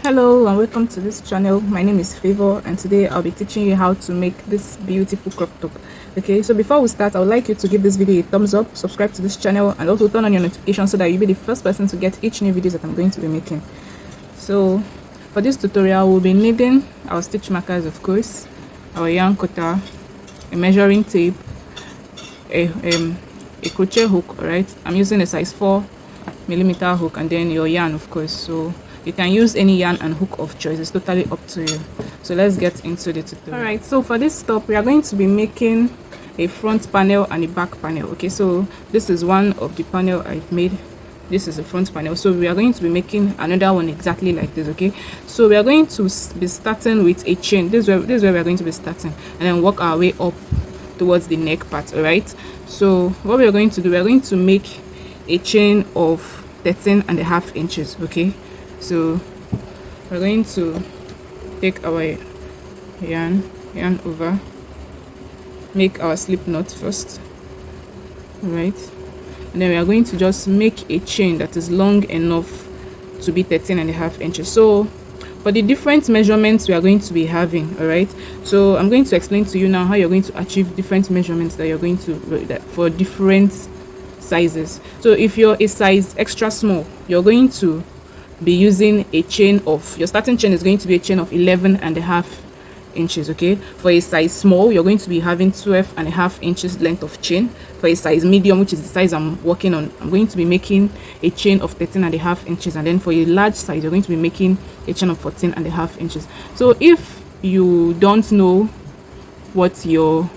Hello and welcome to this channel. My name is Favor and today I'll be teaching you how to make this beautiful crop top. Okay, so before we start, I would like you to give this video a thumbs up, subscribe to this channel, and also turn on your notifications so that you'll be the first person to get each new videos that I'm going to be making. So for this tutorial, we'll be needing our stitch markers, of course, our yarn cutter, a measuring tape, a crochet hook. Alright, I'm using a size 4mm hook, and then your yarn, of course. So you can use any yarn and hook of choice, it's totally up to you. So let's get into the tutorial. Alright, so for this top we are going to be making a front panel and a back panel. Okay, so this is one of the panel I've made. This is the front panel, so we are going to be making another one exactly like this. Okay, so we are going to be starting with a chain. This is where we are going to be starting, and then work our way up towards the neck part. All right, so what we are going to do, we are going to make a chain of 13.5 inches. Okay, so we're going to take our yarn over, make our slip knot first. All right, and then we are going to just make a chain that is long enough to be 13.5 inches. So for the different measurements we are going to be having, all right, so I'm going to explain to you now how you're going to achieve different measurements that you're going to for different sizes. So if you're a size extra small, you're going to be using a chain of, your starting chain is going to be a chain of 11.5 inches. Okay, for a size small, you're going to be having 12.5 inches length of chain. For a size medium, which is the size I'm working on, I'm going to be making a chain of 13.5 inches, and then for a large size, you're going to be making a chain of 14.5 inches. So if you don't know what your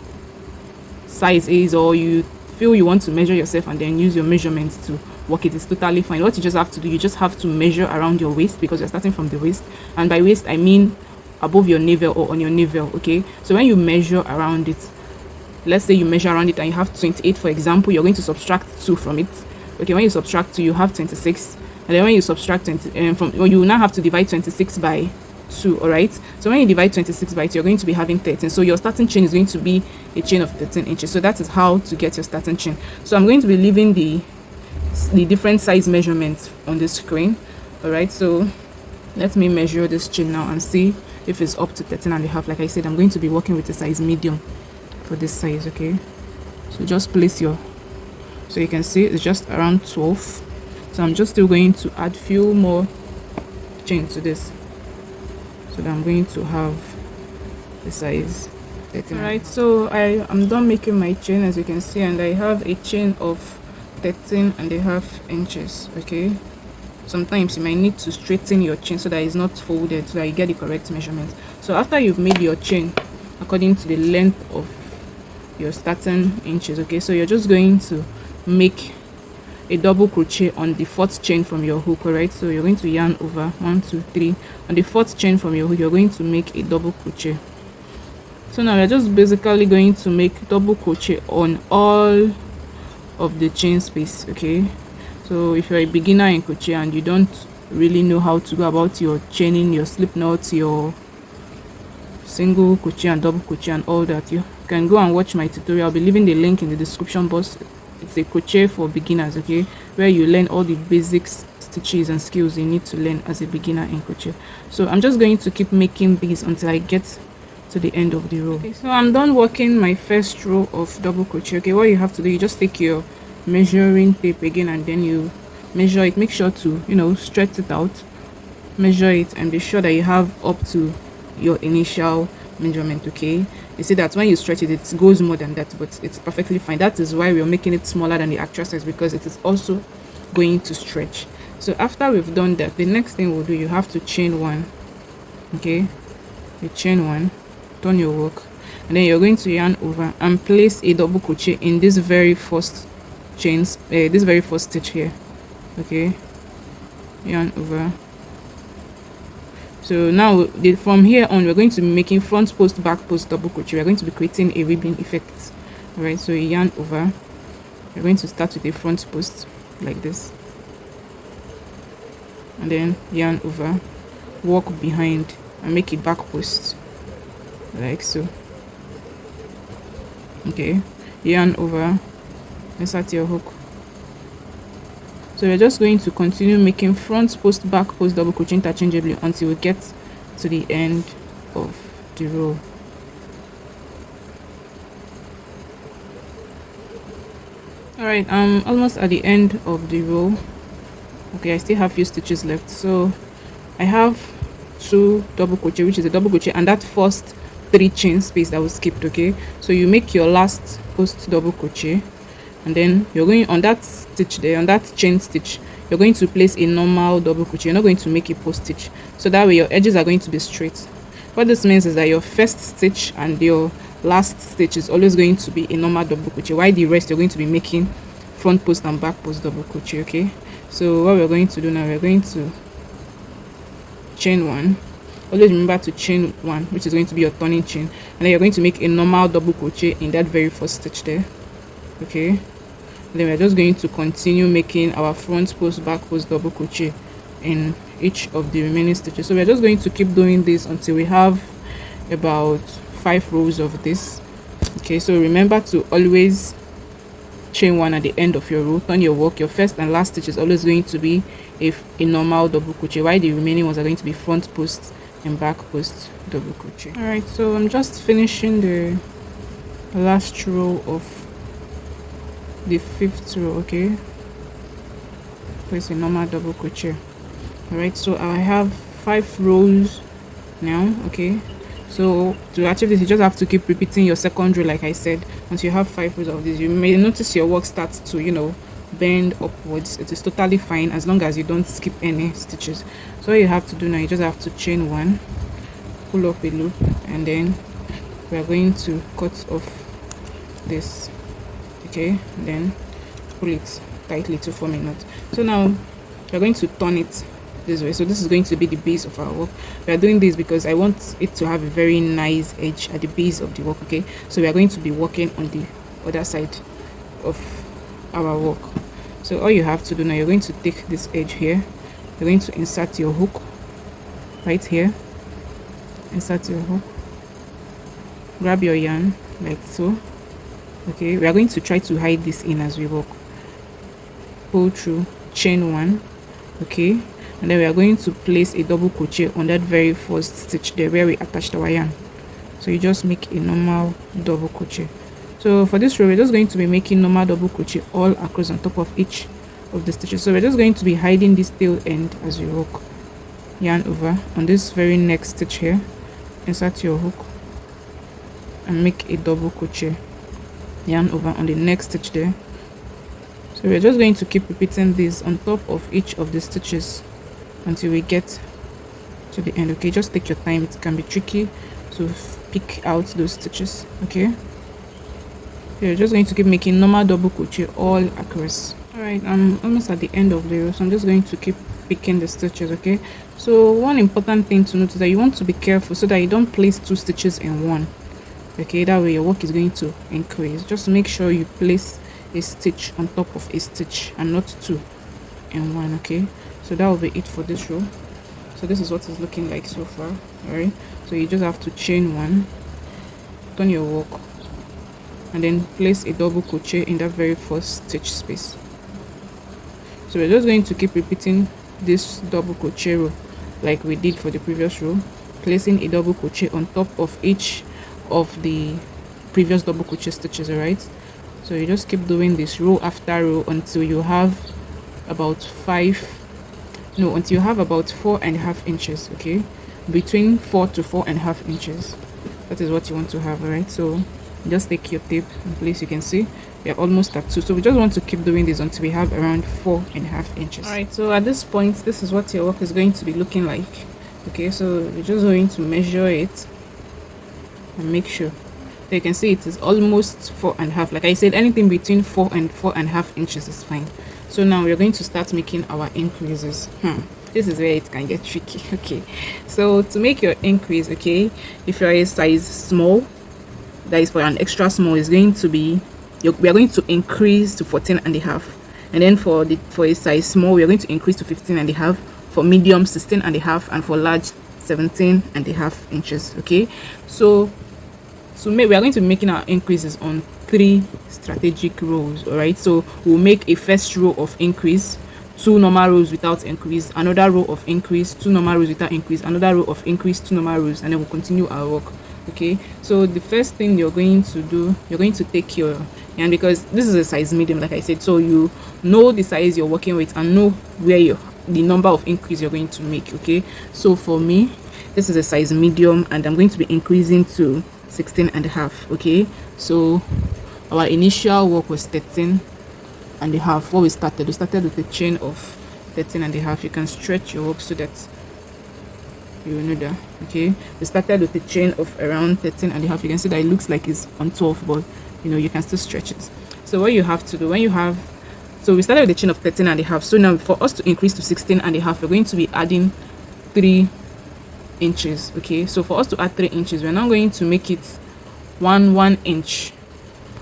size is, or you feel you want to measure yourself and then use your measurements to work it, is totally fine. What you just have to do, you just have to measure around your waist, because you're starting from the waist, and by waist I mean above your navel or on your navel. Okay, so when you measure around it, let's say you measure around it and you have 28, for example, you're going to subtract 2 from it. Okay, when you subtract 2, you have 26, and then when you subtract 20 well, you now have to divide 26 by 2. all right, so when you divide 26 by 2, you're going to be having 13. So your starting chain is going to be a chain of 13 inches. So that is how to get your starting chain. So I'm going to be leaving the different size measurements on the screen. All right, so let me measure this chain now and see if it's up to 13.5. Like I said, I'm going to be working with a size medium for this size. Okay, so just place your, so you can see it's just around 12. So I'm just still going to add few more chain to this, so that I'm going to have the size 13. All right, so I'm done making my chain, as you can see, and I have a chain of 13.5 inches. Okay, sometimes you might need to straighten your chain so that it's not folded, so that you get the correct measurement. So after you've made your chain according to the length of your starting inches, okay, so you're just going to make a double crochet on the 4th chain from your hook. All right, so you're going to yarn over 1 2 3 on the 4th chain from your hook. You're going to make a double crochet. So now we're just basically going to make double crochet on all of the chain space. Okay, so if you're a beginner in crochet and you don't really know how to go about your chaining, your slip knots, your single crochet and double crochet and all that, you can go and watch my tutorial. I'll be leaving the link in the description box. It's a crochet for beginners, okay, where you learn all the basics, stitches and skills you need to learn as a beginner in crochet. So I'm just going to keep making these until I get to the end of the row. Okay, so I'm done working my first row of double crochet. Okay, what you have to do, you just take your measuring tape again, and then you measure it. Make sure to, you know, stretch it out, measure it, and be sure that you have up to your initial measurement. Okay, you see that when you stretch it, it goes more than that, but it's perfectly fine. That is why we're making it smaller than the actual size, because it is also going to stretch. So after we've done that, the next thing we'll do, you have to chain 1. Okay, you chain 1, turn your work, and then you're going to yarn over and place a double crochet in this very first chains, this very first stitch here. Okay, yarn over. So now from here on, we're going to be making front post, back post, double crochet. We're going to be creating a ribbon effect. All right, so you yarn over. You're going to start with a front post like this, and then yarn over, walk behind, and make a back post like so. Okay, yarn over, insert your hook. So So we're just going to continue making front post, back post, double crochet interchangeably until we get to the end of the row. All right, I'm almost at the end of the row. Okay, I still have few stitches left, so I have 2 double crochet, which is a double crochet, and that first 3 chain space that was skipped. Okay, so you make your last post double crochet, and then you're going on that stitch there, on that chain stitch, you're going to place a normal double crochet. You're not going to make a post stitch, so that way your edges are going to be straight. What this means is that your first stitch and your last stitch is always going to be a normal double crochet, while the rest you're going to be making front post and back post double crochet. Okay, so what we're going to do now, we're going to chain 1. Always remember to chain 1, which is going to be your turning chain, and then you're going to make a normal double crochet in that very first stitch there. Okay, and then we're just going to continue making our front post, back post double crochet in each of the remaining stitches. So we're just going to keep doing this until we have about 5 rows of this. Okay, so remember to always chain 1 at the end of your row. Turn your work. Your first and last stitch is always going to be a normal double crochet, while the remaining ones are going to be front post and back post double crochet. All right, so I'm just finishing the last row of the 5th row. Okay, place a normal double crochet. All right, so I have 5 rows now. Okay, so to achieve this, you just have to keep repeating your second row, like I said, until you have 5 rows of this. You may notice your work starts to, you know, bend upwards. It is totally fine as long as you don't skip any stitches. So what you have to do now, you just have to chain 1, pull up a loop, and then we are going to cut off this. Okay, and then pull it tightly to form a knot. So now we're going to turn it this way. So this is going to be the base of our work. We are doing this because I want it to have a very nice edge at the base of the work. Okay, so we are going to be working on the other side of our work. So all you have to do now, you're going to take this edge here, you're going to insert your hook right here, insert your hook, grab your yarn like so. Okay, we are going to try to hide this in as we work. Pull through, chain 1. Okay, and then we are going to place a double crochet on that very first stitch there where we attached our yarn. So you just make a normal double crochet. So for this row, we're just going to be making normal double crochet all across on top of each of the stitches. So we're just going to be hiding this tail end as we work. Yarn over on this very next stitch here, insert your hook and make a double crochet. Yarn over on the next stitch there. So we're just going to keep repeating this on top of each of the stitches until we get to the end. Okay, just take your time. It can be tricky to pick out those stitches. Okay, you're just going to keep making normal double crochet all across. All right, I'm almost at the end of the row, so I'm just going to keep picking the stitches. Okay, so one important thing to note is that you want to be careful so that you don't place 2 stitches in one. Okay, that way your work is going to increase. Just make sure you place a stitch on top of a stitch and not 2 in one. Okay, so that will be it for this row. So this is what it's looking like so far. All right, so you just have to chain 1, turn your work, and then place a double crochet in that very first stitch space. So we're just going to keep repeating this double crochet row like we did for the previous row, placing a double crochet on top of each of the previous double crochet stitches. All right, so you just keep doing this row after row until you have about 4.5 inches. Okay, between 4 to 4.5 inches, that is what you want to have. All right, so just take your tape and place. You can see we are almost at 2, so we just want to keep doing this until we have around 4.5 inches. All right, so at this point, this is what your work is going to be looking like. Okay, so we're just going to measure it and make sure that you can see it is almost 4.5. Like I said, anything between 4 and 4.5 inches is fine. So now we're going to start making our increases. This is where it can get tricky. Okay, so to make your increase, okay, if you're a size small, that is for an extra small, is going to be we are going to increase to 14.5, and then for a size small, we are going to increase to 15.5, for medium 16.5, and for large 17.5 inches. Okay, so we are going to be making our increases on 3 strategic rows. All right, so we'll make a first row of increase 2 normal rows without increase, another row of increase, 2 normal rows without increase, another row of increase, 2 normal rows, and then we'll continue our work. Okay, so the first thing you're going to do, you're going to take your yarn, because this is a size medium, like I said, so you know the size you're working with and know where the number of increase you're going to make. Okay, so for me, this is a size medium and I'm going to be increasing to 16.5. okay, so our initial work was 13.5. what we started with a chain of 13.5. you can stretch your work so that you know that. Okay, we started with a chain of around 13.5. you can see that it looks like it's on 12, but you know, you can still stretch it. So what you have to do when you have, so we started with a chain of 13.5. so now for us to increase to 16.5, we're going to be adding 3 inches. Okay, so for us to add 3 inches, we're now going to make it 1 inch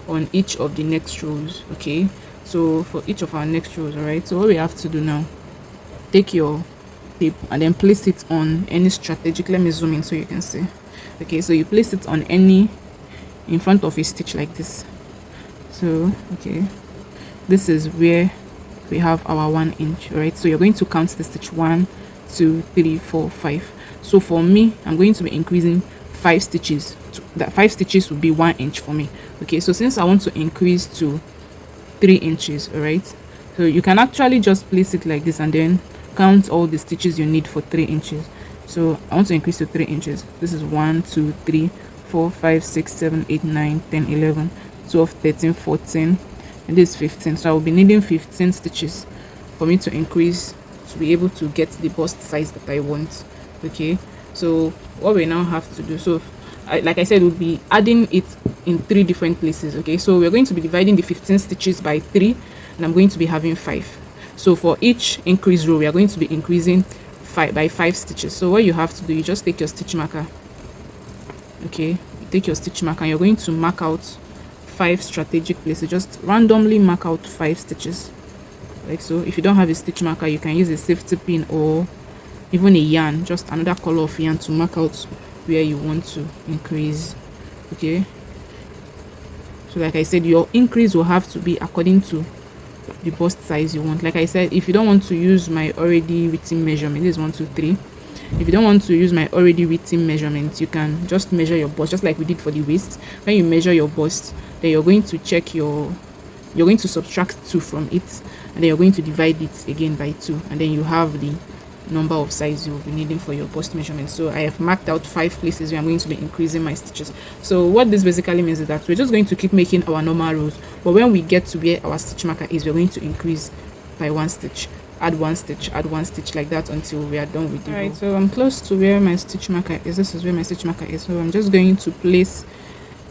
on each of the next rows. Okay, so for each of our next rows, all right, so what we have to do now, take your tape and then place it on any strategic, let me zoom in so you can see. Okay, so you place it on any in front of a stitch like this. So okay, this is where we have our 1 inch. Right, so you're going to count the stitch 1 2 3 4 5. So for me, I'm going to be increasing 5 stitches. That 5 stitches will be 1 inch for me. Okay, so since I want to increase to 3 inches, all right, so you can actually just place it like this and then count all the stitches you need for 3 inches. So I want to increase to 3 inches. This is 1 2 3 4 5 6 7 8 9 10 11 12 13 14, and this is 15. So I will be needing 15 stitches for me to increase to be able to get the bust size that I want. Okay, so what we now have to do, so like I said, we'll be adding it in 3 different places. Okay, so we're going to be dividing the 15 stitches by 3, and I'm going to be having 5. So for each increase row, we are going to be increasing 5 by 5 stitches. So what you have to do, you just take your stitch marker. Okay, you take your stitch marker and you're going to mark out 5 strategic places. Just randomly mark out 5 stitches like so. If you don't have a stitch marker, you can use a safety pin or even a yarn, just another color of yarn, to mark out where you want to increase. Okay, so like I said, your increase will have to be according to the bust size you want. Like I said, if you don't want to use my already written measurement, this is 1 2 3. If you don't want to use my already written measurement, you can just measure your bust, just like we did for the waist. When you measure your bust, then you're going to check you're going to subtract 2 from it, and then you're going to divide it again by 2, and then you have the number of size you'll be needing for your bust measurement. So I have marked out 5 places where I'm going to be increasing my stitches. So what this basically means is that we're just going to keep making our normal rows, but when we get to where our stitch marker is, we're going to increase by 1 stitch, add 1 stitch, add 1 stitch, like that until we are done with the row. So I'm close to where my stitch marker is. This is where my stitch marker is. So I'm just going to place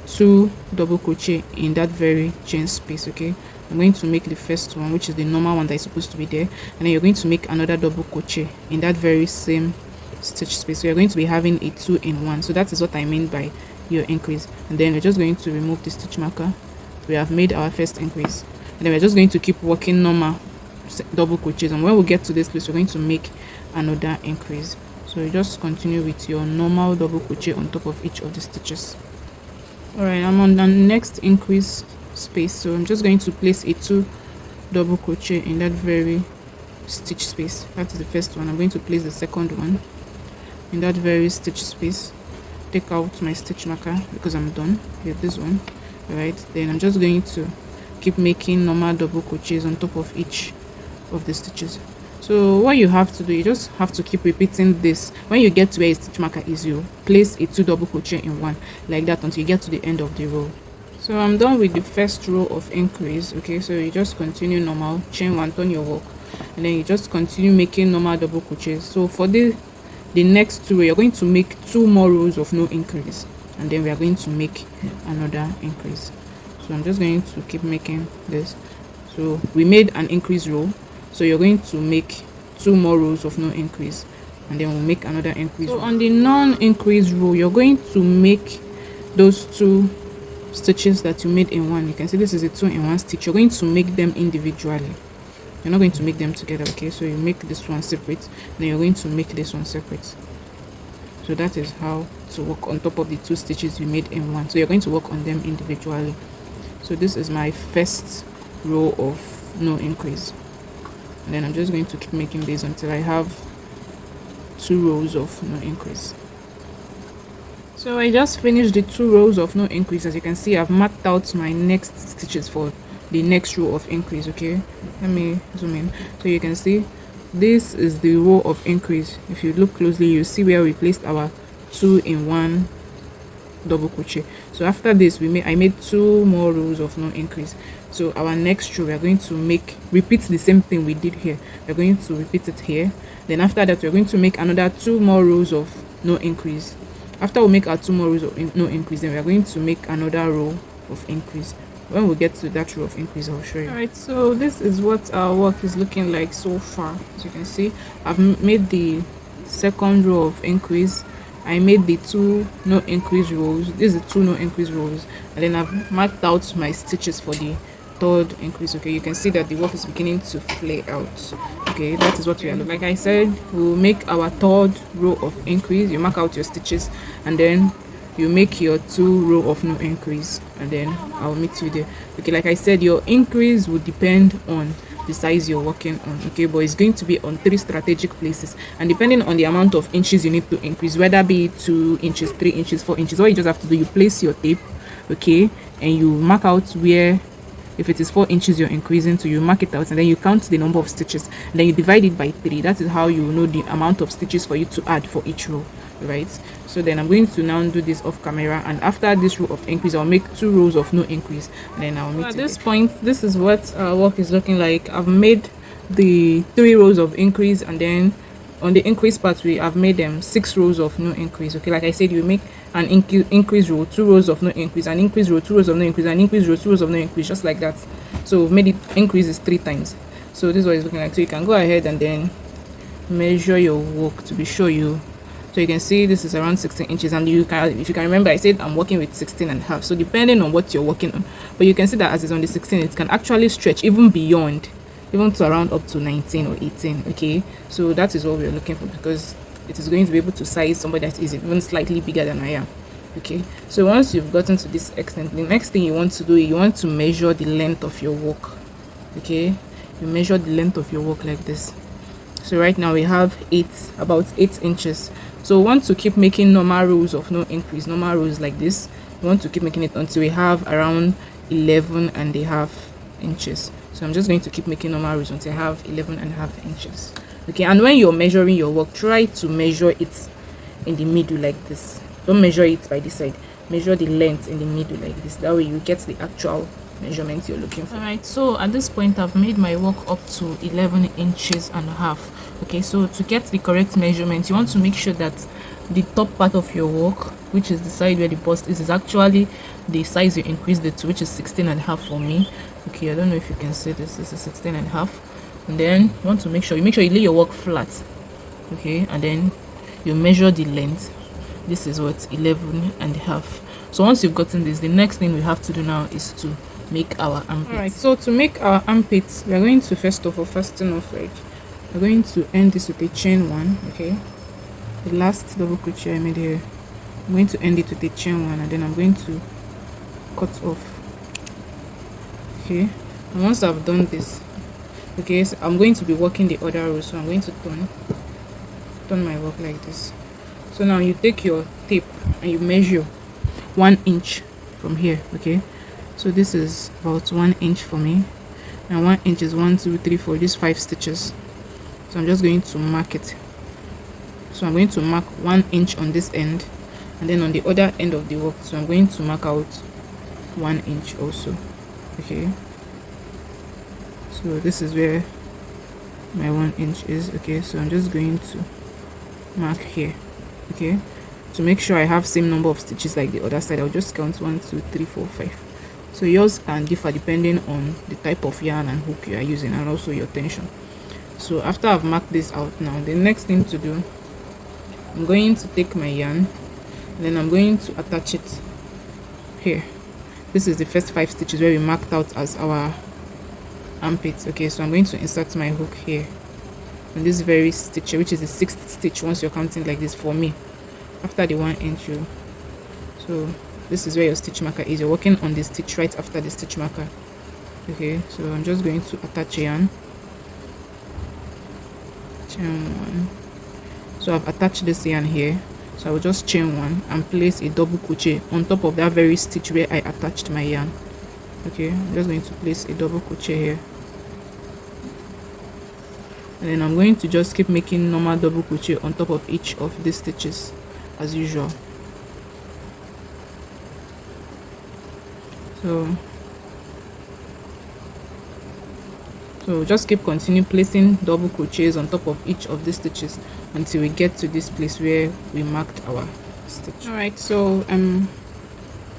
2 double crochet in that very chain space. Okay, I'm going to make the first one, which is the normal one that is supposed to be there, and then you're going to make another double crochet in that very same stitch space. So you're going to be having a 2 in 1. So that is what I mean by your increase. And then we're just going to remove the stitch marker. We have made our first increase, and then we're just going to keep working normal double crochets, and when we get to this place, we're going to make another increase. So you just continue with your normal double crochet on top of each of the stitches. All right, I'm on the next increase space, so I'm just going to place a 2 double crochet in that very stitch space. That is the first one. I'm going to place the second one in that very stitch space. Take out my stitch marker because I'm done with this one. All right, then I'm just going to keep making normal double crochets on top of each of the stitches. So what you have to do, you just have to keep repeating this. When you get to where a stitch marker is, you place a 2 double crochet in 1, like that, until you get to the end of the row. So I'm done with the first row of increase. Okay, so you just continue normal, chain 1, turn your work, and then you just continue making normal double crochets. So for the next 2 rows, you're going to make 2 more rows of no increase, and then we are going to make another increase. So I'm just going to keep making this. So we made an increase row, so you're going to make 2 more rows of no increase, and then we'll make another increase. So on the non-increase row, you're going to make those 2 stitches that you made in 1. You can see this is a 2 in 1 stitch. You're going to make them individually, you're not going to make them together. Okay, so you make this one separate, then you're going to make this one separate. So that is how to work on top of the 2 stitches you made in 1. So you're going to work on them individually. So this is my first row of no increase. and then I'm just going to keep making this until I have 2 rows of no increase. So I just finished the 2 rows of no increase. As you can see, I've marked out my next stitches for the next row of increase. Okay, let me zoom in so you can see this is the row of increase. If you look closely, you see where we placed our 2 in 1 double crochet. So after this, I made 2 more rows of no increase. So our next row, we are going to repeat the same thing we did here. We're going to repeat it here. Then after that, we're going to make another 2 more rows of no increase. After we make our 2 more rows of no increase, then we are going to make another row of increase. When we get to that row of increase, I'll show you. Alright, so this is what our work is looking like so far. As you can see, I've made the second row of increase. I made the 2 no increase rows. This is the 2 no increase rows, and then I've marked out my stitches for the third increase. Okay, you can see that the work is beginning to flare out. Okay, that is what we are doing. Like I said, we'll make our third row of increase. You mark out your stitches, and then you make your 2 row of no increase, and then I'll meet you there. Okay, like I said, your increase will depend on the size you're working on. Okay, but it's going to be on 3 strategic places, and depending on the amount of inches you need to increase, whether be 2 inches, 3 inches, 4 inches, what you just have to do, you place your tape, okay, and you mark out where, if it is 4 inches you're increasing to, you mark it out, and then you count the number of stitches, and then you divide it by 3. That is how you know the amount of stitches for you to add for each row, right? So then I'm going to now do this off camera, and after this row of increase, I'll make 2 rows of no increase, and then I'll meet at this point. This is what our work is looking like. I've made the 3 rows of increase, and then on the increase part, I've made them 6 rows of no increase. Okay, like I said, you make an increase row, 2 rows of no increase, an increase row, 2 rows of no increase, an increase row, 2 rows of no increase, just like that. So we've made it increases 3 times. So this is what it's looking like. So you can go ahead and then measure your work to be sure so you can see this is around 16 inches, and if you can remember, I said I'm working with 16.5. So depending on what you're working on, but you can see that as it's on the 16, it can actually stretch even beyond, even to around up to 19 or 18. Okay, so that is what we're looking for, because it is going to be able to size somebody that is even slightly bigger than I am. Okay, so once you've gotten to this extent, the next thing you want to do, you want to measure the length of your work. Okay, you measure the length of your work like this. So right now we have about 8 inches. So we want to keep making normal rows of no increase, normal rows like this. We want to keep making it until we have around 11.5 inches. So I'm just going to keep making normal rows until I have 11.5 inches. Okay, and when you're measuring your work, try to measure it in the middle like this. Don't measure it by this side, measure the length in the middle like this. That way you get the actual measurement you're looking for. All right, so at this point I've made my work up to 11.5 inches. Okay, so to get the correct measurement, you want to make sure that the top part of your work, which is the side where the bust is actually the size you increased it to, which is 16.5 for me. Okay, I don't know if you can see this is 16.5. And then you want to make sure you lay your work flat. Okay, and then you measure the length. This is what 11.5. So once you've gotten this, the next thing we have to do now is to make our armpits. All right, so to make our armpits, we are going to first of all fasten off, right? We're going to end this with a chain 1. Okay, the last double crochet I made here, I'm going to end it with a chain 1, and then I'm going to cut off. Okay, and once I've done this, okay, so I'm going to be working the other row, so I'm going to turn my work like this. So now you take your tape and you measure 1 inch from here. Okay, so this is about 1 inch for me, and 1 inch is 1, 2, 3, 4, these 5 stitches. So I'm just going to mark it. So I'm going to mark 1 inch on this end, and then on the other end of the work, so I'm going to mark out 1 inch also. Okay, so this is where my 1 inch is. Okay, so I'm just going to mark here. Okay, to make sure I have same number of stitches like the other side, I'll just count 1, 2, 3, 4, 5. So yours can differ depending on the type of yarn and hook you are using, and also your tension. So after I've marked this out, now the next thing to do, I'm going to take my yarn, and then I'm going to attach it here. This is the first 5 stitches where we marked out as our armpits. Okay, so I'm going to insert my hook here on this very stitch, which is the 6th stitch once you're counting like this for me, after the 1 inch. So this is where your stitch marker is. You're working on the stitch right after the stitch marker. Okay, so I'm just going to attach yarn. chain one. So I've attached this yarn here, so I will just chain one and place a double crochet on top of that very stitch where I attached my yarn. Okay, I'm just going to place a double crochet here, and then I'm going to just keep making normal double crochet on top of each of these stitches as usual. So just keep continue placing double crochets on top of each of the stitches until we get to this place where we marked our stitch. All right, so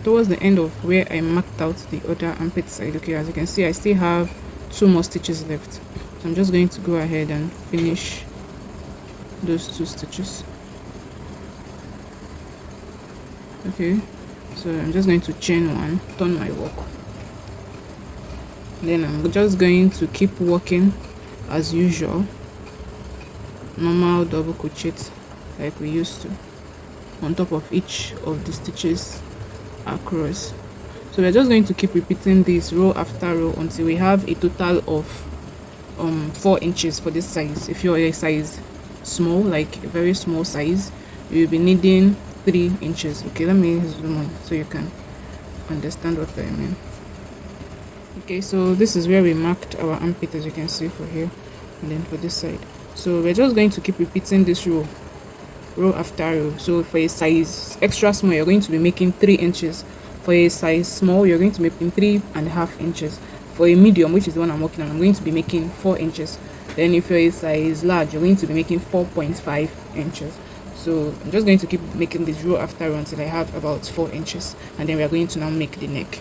towards the end of where I marked out the other armpit side, okay, as you can see I still have 2 more stitches left, so I'm just going to go ahead and finish those 2 stitches. Okay, so I'm just going to chain one, turn my work, then I'm just going to keep working as usual, normal double crochet like we used to on top of each of the stitches across. So we're just going to keep repeating this row after row until we have a total of 4 inches for this size. If you're a size small, like a very small size, you'll be needing 3 inches. Okay, let me zoom on so you can understand what I mean. Okay, so this is where we marked our armpit, as you can see for here, and then for this side. So we're just going to keep repeating this row after row. So for a size extra small, you're going to be making 3 inches. For a size small, you're going to be making 3.5 inches. For a medium, which is the one I'm working on, I'm going to be making 4 inches. Then if you're a size large, you're going to be making 4.5 inches. So I'm just going to keep making this row after row until I have about 4 inches, and then we are going to now make the neck.